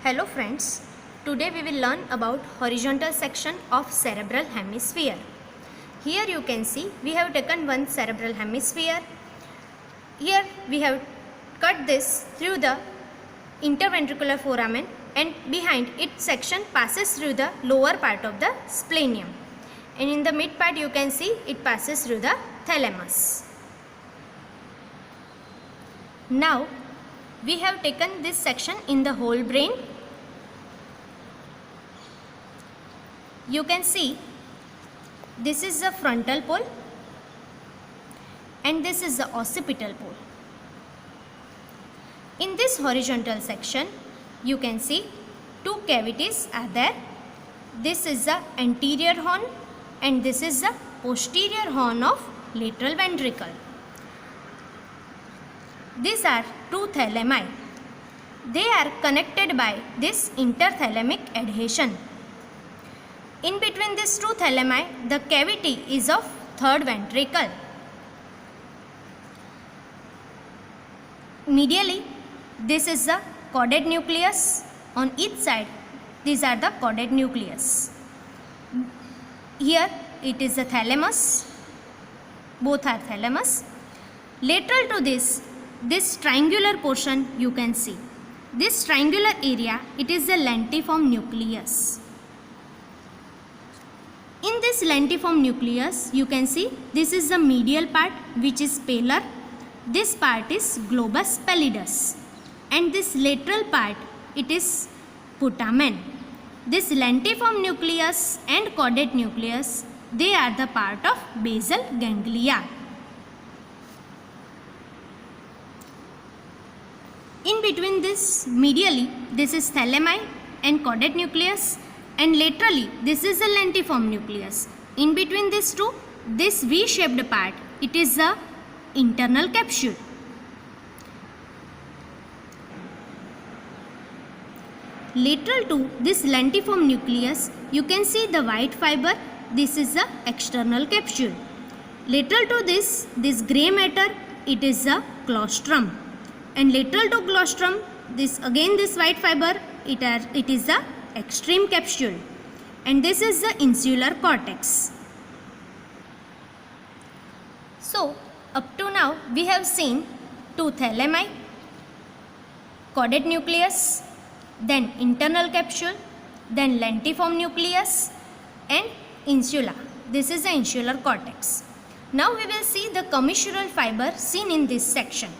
Hello friends, today we will learn about horizontal section of cerebral hemisphere. Here you can see we have taken one cerebral hemisphere. Here we have cut this through the interventricular foramen and behind its section passes through the lower part of the splenium. And in the mid part you can see it passes through the thalamus. Now we have taken this section in the whole brain. You can see this is the frontal pole and this is the occipital pole. In this horizontal section you can see two cavities are there. This is the anterior horn and this is the posterior horn of lateral ventricle. These are two thalami. They are connected by this interthalamic adhesion. In between these two thalami, the cavity is of third ventricle. Medially, this is the caudate nucleus. On each side, these are the caudate nucleus. Here, it is the thalamus. Both are thalamus. Lateral to this triangular portion you can see. This triangular area, it is the lentiform nucleus. In this lentiform nucleus, you can see this is the medial part which is palar. This part is globus pallidus. And this lateral part, it is putamen. This lentiform nucleus and caudate nucleus, they are the part of basal ganglia. In between this, medially, this is thalami and caudate nucleus. And laterally, this is the lentiform nucleus. In between these two, this V-shaped part, it is the internal capsule. Lateral to this lentiform nucleus, you can see the white fiber. This is the external capsule. Lateral to this grey matter, it is the claustrum. And lateral to claustrum, this white fiber, it is the extreme capsule, and this is the insular cortex. So up to now we have seen two thalami, caudate nucleus, then internal capsule, then lentiform nucleus and insula. This is the insular cortex. Now we will see the commissural fiber seen in this section.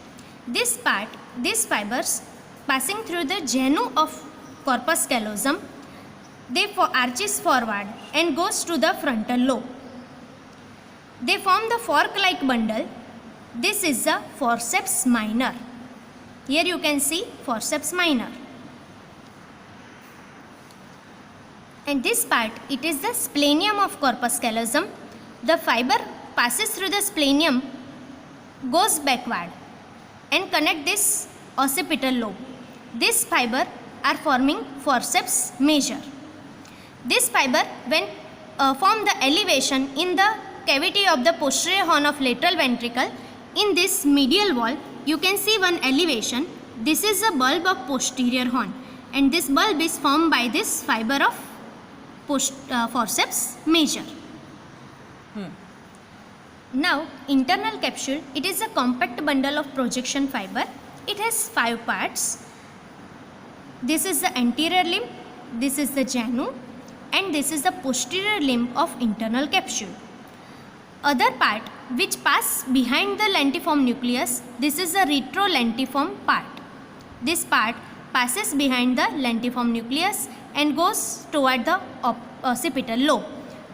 This part, these fibers passing through the genu of corpus callosum, they arches forward and goes to the frontal lobe. They form the fork-like bundle. This is the forceps minor. Here you can see forceps minor. And this part, it is the splenium of corpus callosum. The fiber passes through the splenium, goes backward and connect this occipital lobe. This fiber are forming forceps major. This fiber, when form the elevation in the cavity of the posterior horn of lateral ventricle, in this medial wall you can see one elevation. This is the bulb of posterior horn, and this bulb is formed by this fiber of forceps major. Now internal capsule, it is a compact bundle of projection fiber. It has 5 parts. This is the anterior limb, this is the genu, and this is the posterior limb of internal capsule. Other part which pass behind the lentiform nucleus, this is the retrolentiform part. This part passes behind the lentiform nucleus and goes toward the occipital lobe.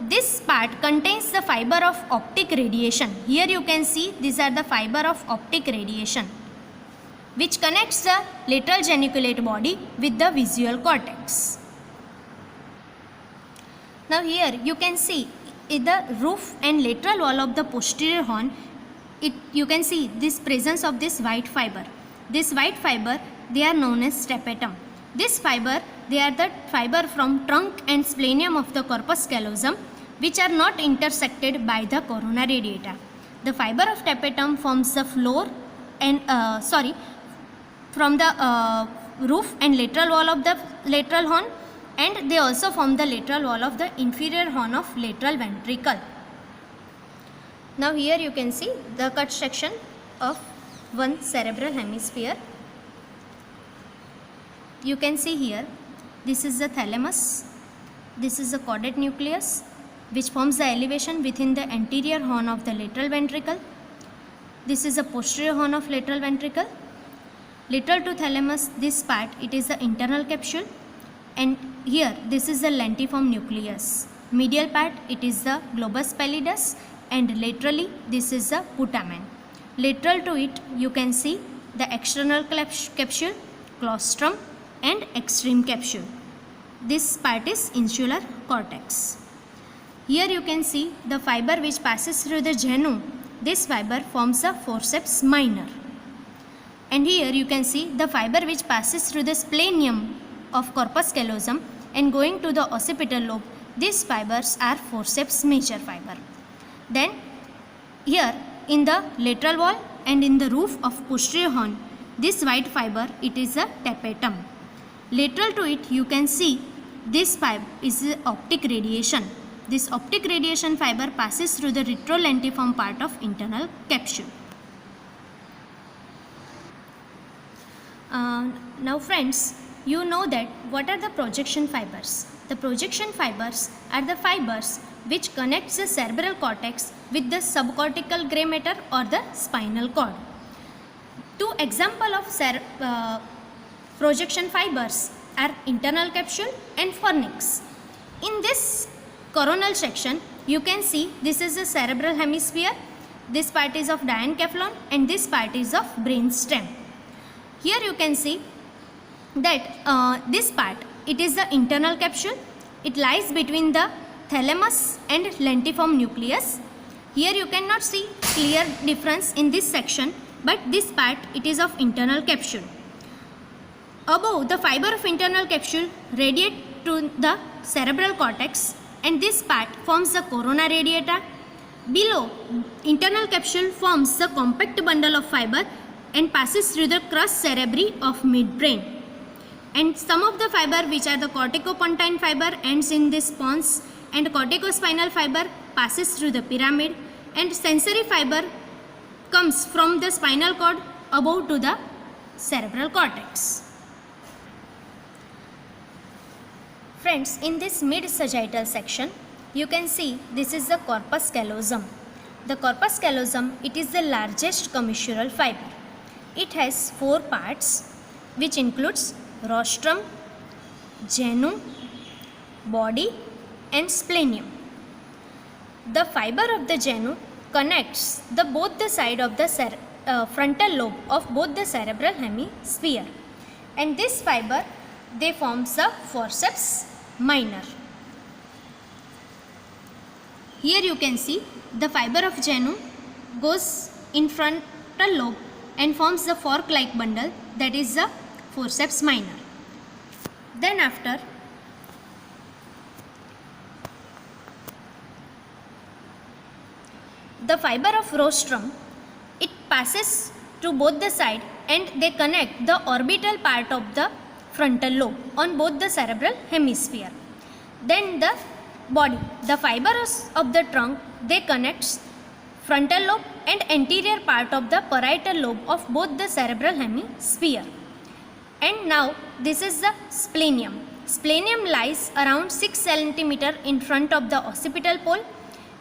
This part contains the fiber of optic radiation. Here you can see these are the fiber of optic radiation, which connects the lateral geniculate body with the visual cortex. Now here you can see in the roof and lateral wall of the posterior horn, you can see this presence of this white fiber. This white fiber, they are known as tapetum. This fiber, they are the fiber from trunk and splenium of the corpus callosum, which are not intersected by the corona radiata. The fiber of tapetum forms the floor and from the roof and lateral wall of the lateral horn, and they also form the lateral wall of the inferior horn of lateral ventricle. Now here you can see the cut section of one cerebral hemisphere. You can see here, this is the thalamus, this is the caudate nucleus which forms the elevation within the anterior horn of the lateral ventricle. This is the posterior horn of lateral ventricle. Lateral to thalamus, this part, it is the internal capsule, and here this is the lentiform nucleus. Medial part, it is the globus pallidus, and laterally this is the putamen. Lateral to it you can see the external capsule, claustrum, and extreme capsule. This part is insular cortex. Here you can see the fiber which passes through the genu. This fiber forms the forceps minor. And here you can see the fiber which passes through the splenium of corpus callosum and going to the occipital lobe. These fibers are forceps major fiber. Then here in the lateral wall and in the roof of posterior horn, this white fiber, it is a tapetum. Lateral to it you can see this fiber is the optic radiation. This optic radiation fiber passes through the retrolentiform part of internal capsule. Now friends, you know that what are the projection fibers? The projection fibers are the fibers which connects the cerebral cortex with the subcortical gray matter or the spinal cord. Two examples of projection fibers are internal capsule and fornix. In this coronal section, you can see this is the cerebral hemisphere, this part is of diencephalon, and this part is of brainstem. Here you can see that this part, it is the internal capsule. It lies between the thalamus and lentiform nucleus. Here you cannot see clear difference in this section, but this part, it is of internal capsule. Above, the fiber of internal capsule radiate to the cerebral cortex, and this part forms the corona radiata. Below, internal capsule forms the compact bundle of fiber and passes through the crus cerebri of midbrain. And some of the fiber which are the corticopontine fiber ends in this pons, and corticospinal fiber passes through the pyramid, and sensory fiber comes from the spinal cord above to the cerebral cortex. Friends, in this mid-sagittal section, you can see this is the corpus callosum. The corpus callosum, it is the largest commissural fiber. It has 4 parts, which includes rostrum, genu, body, and splenium. The fiber of the genu connects both the side of the frontal lobe of both the cerebral hemisphere, and this fiber, they forms the forceps minor. Here you can see the fiber of genu goes in frontal lobe and forms the fork-like bundle, that is the forceps minor. Then after, the fiber of rostrum, it passes to both the side and they connect the orbital part of the frontal lobe on both the cerebral hemisphere. Then the body, the fibers of the trunk, they connects frontal lobe and anterior part of the parietal lobe of both the cerebral hemisphere. And now this is the splenium. Splenium lies around 6 cm in front of the occipital pole,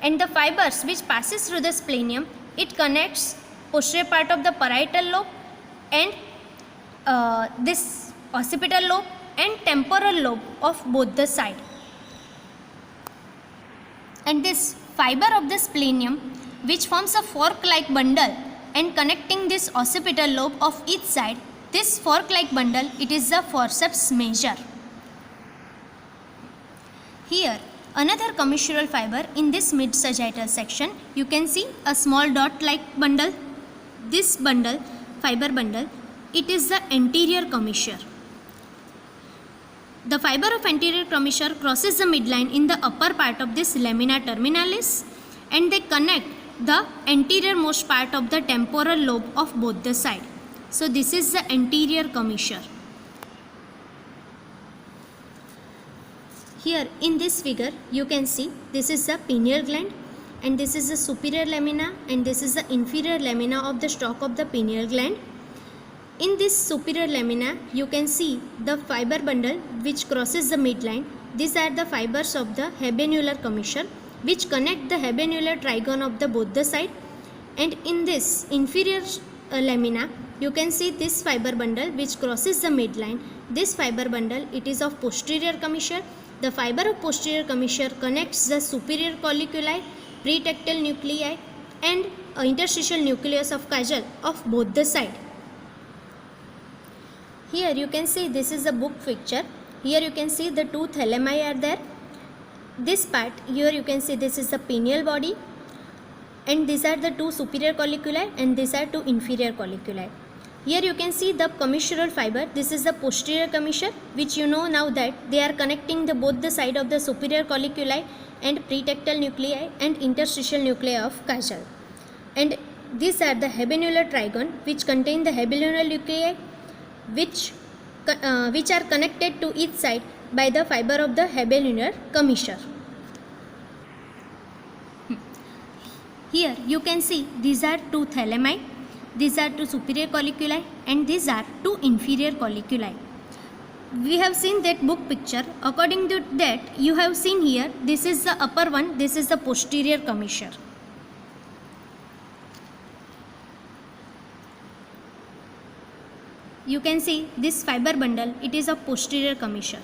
and the fibers which passes through the splenium, it connects posterior part of the parietal lobe and this occipital lobe and temporal lobe of both the side. And this fiber of the splenium, which forms a fork-like bundle and connecting this occipital lobe of each side, this fork-like bundle, it is the forceps major. Here, another commissural fiber in this mid-sagittal section, you can see a small dot-like bundle. This bundle, fiber bundle, it is the anterior commissure. The fiber of anterior commissure crosses the midline in the upper part of this lamina terminalis, and they connect the anterior most part of the temporal lobe of both the side. So this is the anterior commissure. Here in this figure you can see this is the pineal gland, and this is the superior lamina, and this is the inferior lamina of the stalk of the pineal gland. In this superior lamina you can see the fiber bundle which crosses the midline. These are the fibers of the habenular commissure which connect the habenular trigone of the both the side. And in this inferior lamina you can see this fiber bundle which crosses the midline. This fiber bundle, it is of posterior commissure. The fiber of posterior commissure connects the superior colliculi, pretectal nuclei and interstitial nucleus of Kajal of both the side. Here you can see this is a book picture. Here you can see the two thalami are there. This part here you can see this is the pineal body, and these are the two superior colliculi and these are two inferior colliculi. Here you can see the commissural fiber. This is the posterior commissure, which you know now that they are connecting the both the side of the superior colliculi and pretectal nuclei and interstitial nuclei of Kajal. And these are the habenular trigone which contain the habenular nuclei which are connected to each side by the fiber of the habenular commissure. Here you can see these are two thalami, these are two superior colliculi and these are two inferior colliculi. We have seen that book picture. According to that you have seen here this is the upper one, this is the posterior commissure. You can see this fiber bundle, it is of posterior commissure.